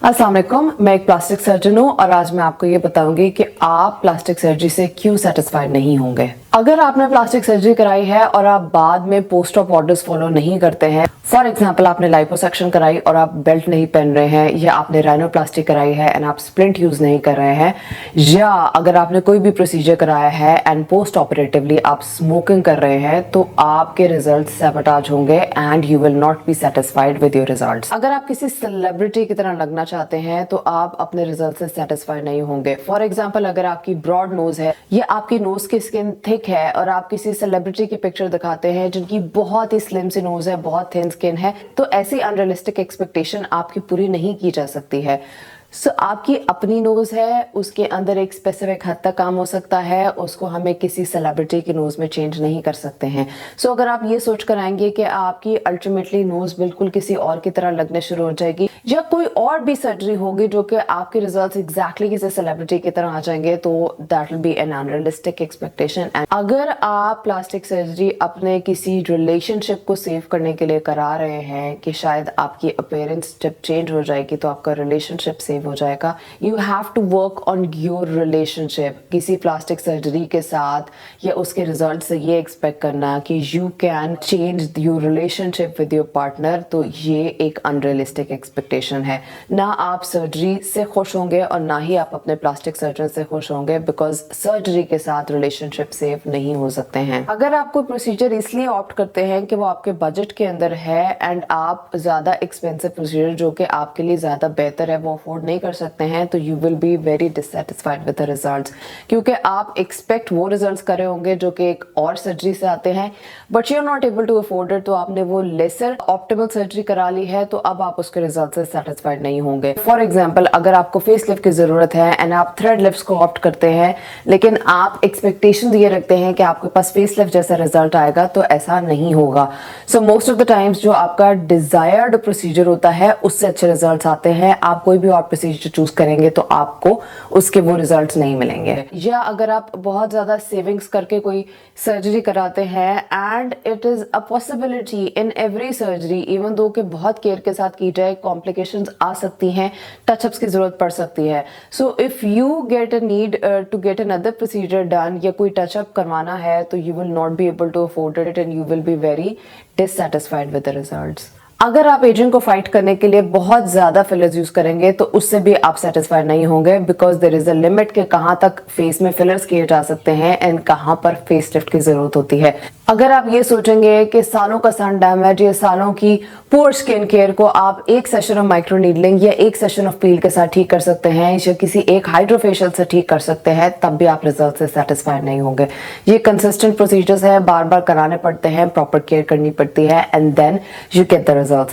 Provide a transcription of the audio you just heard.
अस्सलाम वालेकुम, मैं एक प्लास्टिक सर्जन हूँ और आज मैं आपको ये बताऊंगी कि आप प्लास्टिक सर्जरी से क्यों सेटिस्फाइड नहीं होंगे। अगर आपने प्लास्टिक सर्जरी कराई है और आप बाद में पोस्ट ऑप ऑर्डर्स फॉलो नहीं करते हैं, फॉर एग्जांपल आपने लाइपोसक्शन कराई और आप बेल्ट नहीं पहन रहे हैं, या आपने राइनोप्लास्टी कराई है एंड आप स्प्लिंट यूज नहीं कर रहे हैं, या अगर आपने कोई भी प्रोसीजर कराया है एंड पोस्ट ऑपरेटिवली आप स्मोकिंग कर रहे हैं, तो आपके रिजल्ट सैबोटाज होंगे and you will not be satisfied with your results. अगर आप किसी सेलिब्रिटी की तरह लगना चाहते हैं तो आप अपने रिजल्ट से सेटिस्फाइड नहीं होंगे। फॉर एग्जाम्पल, अगर आपकी ब्रॉड नोज है या आपकी नोज की स्किन थिक है और आप किसी सेलिब्रिटी की पिक्चर दिखाते हैं जिनकी बहुत ही स्लिम सी नोज है, बहुत थिन स्किन है, तो ऐसी अनरियलिस्टिक एक्सपेक्टेशन आपकी पूरी नहीं की जा सकती है। आपकी अपनी नोज है, उसके अंदर एक स्पेसिफिक हद तक काम हो सकता है, उसको हमें किसी सेलिब्रिटी की नोज में चेंज नहीं कर सकते हैं। अगर आप ये सोच कर आएंगे कि आपकी अल्टीमेटली नोज बिल्कुल किसी और की तरह लगने शुरू हो जाएगी या कोई और भी सर्जरी होगी जो कि आपके रिजल्ट्स एग्जैक्टली किसी सेलिब्रिटी की तरह आ जाएंगे, तो that will be N unrealistic expectation. अगर आप प्लास्टिक सर्जरी अपने किसी रिलेशनशिप को सेव करने के लिए करा रहे हैं कि शायद आपकी अपीयरेंस जब चेंज हो जाएगी तो आपका रिलेशनशिप सेव हो जाएगा, you have to work on your relationship. किसी प्लास्टिक सर्जरी के साथ या उसके रिजल्ट से ये एक्सपेक्ट करना कि you can change your relationship with your partner, तो ये एक अनरियलिस्टिक एक्सपेक्टेशन है। ना आप सर्जरी से खुश होंगे और ना ही आप अपने प्लास्टिक सर्जन से खुश होंगे, बिकॉज सर्जरी के साथ रिलेशनशिप सेव नहीं हो सकते हैं। अगर आप कोई प्रोसीजर इसलिए ऑप्ट करते हैं कि वो आपके बजट के अंदर है एंड आप ज्यादा एक्सपेंसिव प्रोसीजर जो कि आपके लिए ज्यादा बेहतर है वो अफोर्ड नहीं कर सकते हैं, तो you will be very dissatisfied with the results, क्योंकि आप एक्सपेक्ट वो रिजल्ट्स कर रहे होंगे जो कि एक और सर्जरी से आते हैं, but you are not able to afford it. तो आपने वो लेसर ऑप्टिमल सर्जरी करा ली है, तो अब आप उसके रिजल्ट से सेटिस्फाइड नहीं होंगे। फॉर एग्जाम्पल, अगर आपको फेस लिफ्ट की जरूरत है एंड आप थ्रेड लिफ्ट्स को ऑप्ट करते हैं, लेकिन आप एक्सपेक्टेशन ये रखते हैं कि आपके पास फेस लिफ्ट जैसा रिजल्ट आएगा, तो ऐसा नहीं होगा। मोस्ट ऑफ द टाइम्स जो आपका डिजायर्ड प्रोसीजर होता है उससे अच्छे रिजल्ट आते हैं। आप कोई भी और प्रोसीजर चूज करेंगे तो आपको उसके वो रिजल्ट्स नहीं मिलेंगे। या अगर आप बहुत ज्यादा सेविंग्स करके कोई सर्जरी कराते हैं and it is a possibility in every surgery, even though कि बहुत केयर के साथ की जाए, कॉम्प्लिकेशंस आ सकती हैं, टचअप्स की जरूरत पड़ सकती है। If you get a need to get another procedure done या कोई टचअप करवाना है, तो you will not be able to afford it and you will be very dissatisfied with the results. अगर आप एजिंग को फाइट करने के लिए बहुत ज्यादा फिलर्स यूज करेंगे तो उससे भी आप सेटिस्फाइड नहीं होंगे, because there is a limit के कहां तक फेस में फिलर्स किए जा सकते हैं एंड कहां पर फेस लिफ्ट की जरूरत होती है। अगर आप ये सोचेंगे कि सालों का सन डैमेज या सालों की पुअर स्किन केयर को आप एक सेशन ऑफ माइक्रो नीडलिंग या एक सेशन ऑफ पील के साथ ठीक कर सकते हैं या किसी एक हाइड्रोफेशियल से ठीक कर सकते हैं, तब भी आप रिजल्ट से सेटिस्फाइड नहीं होंगे। ये कंसिस्टेंट प्रोसीजर्स है, बार बार कराने पड़ते हैं, प्रॉपर केयर करनी पड़ती है and then you get the result.